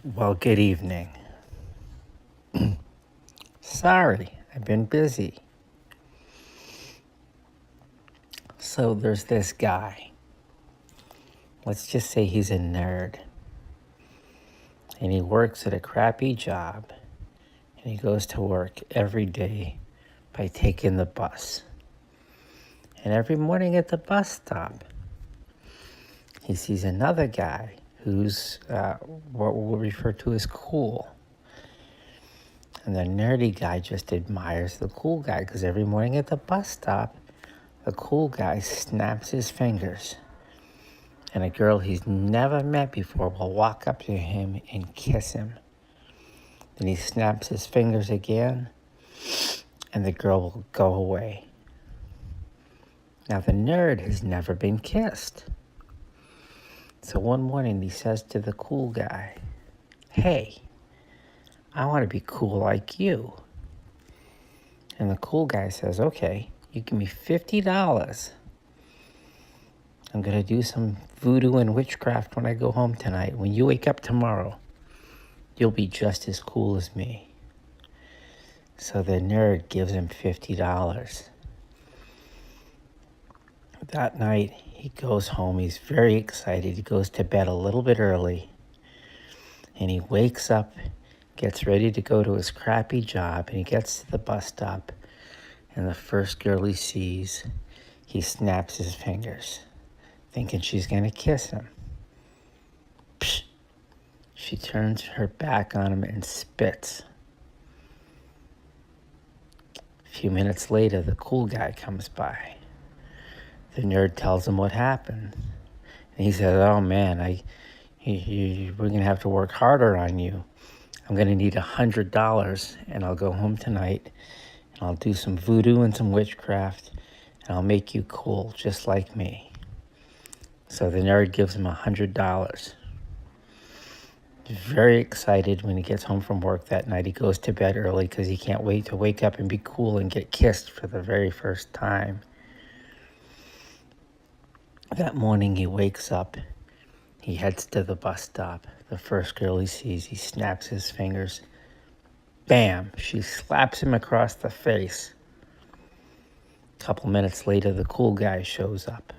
Well, good evening. Sorry, I've been busy. So there's this guy. Let's just say he's a nerd. And he works at a crappy job. And he goes to work every day by taking the bus. And every morning at the bus stop, he sees another guy who's what we'll refer to as cool. And the nerdy guy just admires the cool guy because every morning at the bus stop, the cool guy snaps his fingers. And a girl he's never met before will walk up to him and kiss him. Then he snaps his fingers again, and the girl will go away. Now, the nerd has never been kissed. So one morning he says to the cool guy, "Hey, I want to be cool like you." And the cool guy says, "Okay, you give me $50. I'm going to do some voodoo and witchcraft when I go home tonight. When you wake up tomorrow, you'll be just as cool as me." So the nerd gives him $50. That night, he goes home. He's very excited. He goes to bed a little bit early. And he wakes up, gets ready to go to his crappy job. And he gets to the bus stop. And the first girl he sees, he snaps his fingers, thinking she's going to kiss him. Psh! She turns her back on him and spits. A few minutes later, the cool guy comes by. The nerd tells him what happened. And he says, "Oh man, we're going to have to work harder on you. I'm going to need $100 and I'll go home tonight and I'll do some voodoo and some witchcraft and I'll make you cool just like me." So the nerd gives him $100. He's very excited when he gets home from work that night. He goes to bed early because he can't wait to wake up and be cool and get kissed for the very first time. That morning he wakes up, he heads to the bus stop. The first girl he sees, he snaps his fingers. Bam! She slaps him across the face. A couple minutes later, the cool guy shows up.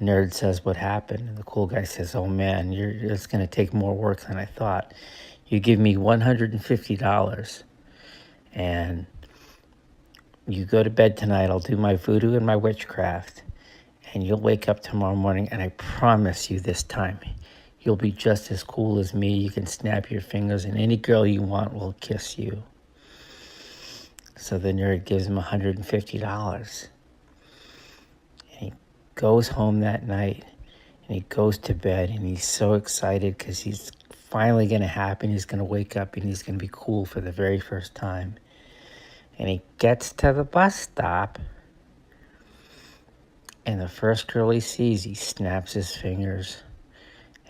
Nerd says what happened, and the cool guy says, "Oh man, it's going to take more work than I thought. You give me $150, and you go to bed tonight. I'll do my voodoo and my witchcraft. And you'll wake up tomorrow morning, and I promise you this time, you'll be just as cool as me. You can snap your fingers, and any girl you want will kiss you." So the nerd gives him $150. And he goes home that night, and he goes to bed, and he's so excited because he's finally going to happen. He's going to wake up, and he's going to be cool for the very first time. And he gets to the bus stop, and the first girl he sees, he snaps his fingers,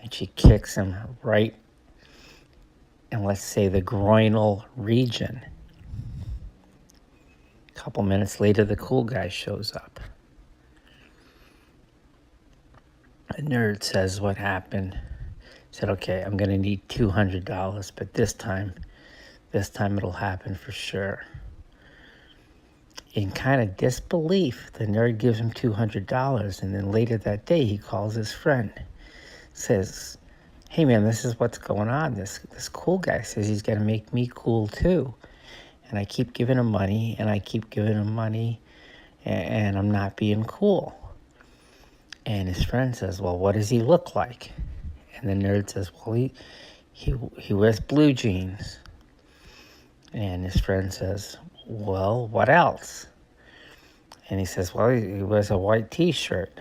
and she kicks him right in, let's say, the groinal region. A couple minutes later, the cool guy shows up. The nerd says what happened. Said, "Okay, I'm going to need $200, but this time it'll happen for sure." In kind of disbelief, the nerd gives him $200, and then later that day, he calls his friend. Says, "Hey man, this is what's going on. This cool guy says he's going to make me cool too. And I keep giving him money, and I keep giving him money, and I'm not being cool." And his friend says, "Well, what does he look like?" And the nerd says, "Well, he wears blue jeans." And his friend says, "Well, what else?" And he says, "Well, he wears a white t-shirt."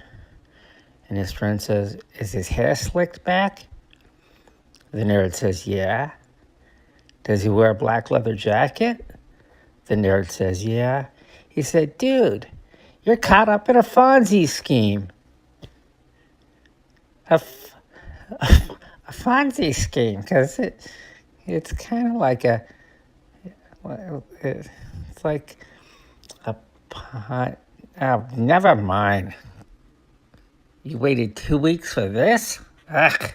And his friend says, "Is his hair slicked back?" The nerd says, "Yeah." "Does he wear a black leather jacket?" The nerd says, "Yeah." He said, "Dude, you're caught up in a Fonzie scheme." A Fonzie scheme, because it's kind of like it's like a pot. Oh, never mind. You waited 2 weeks for this? Ugh.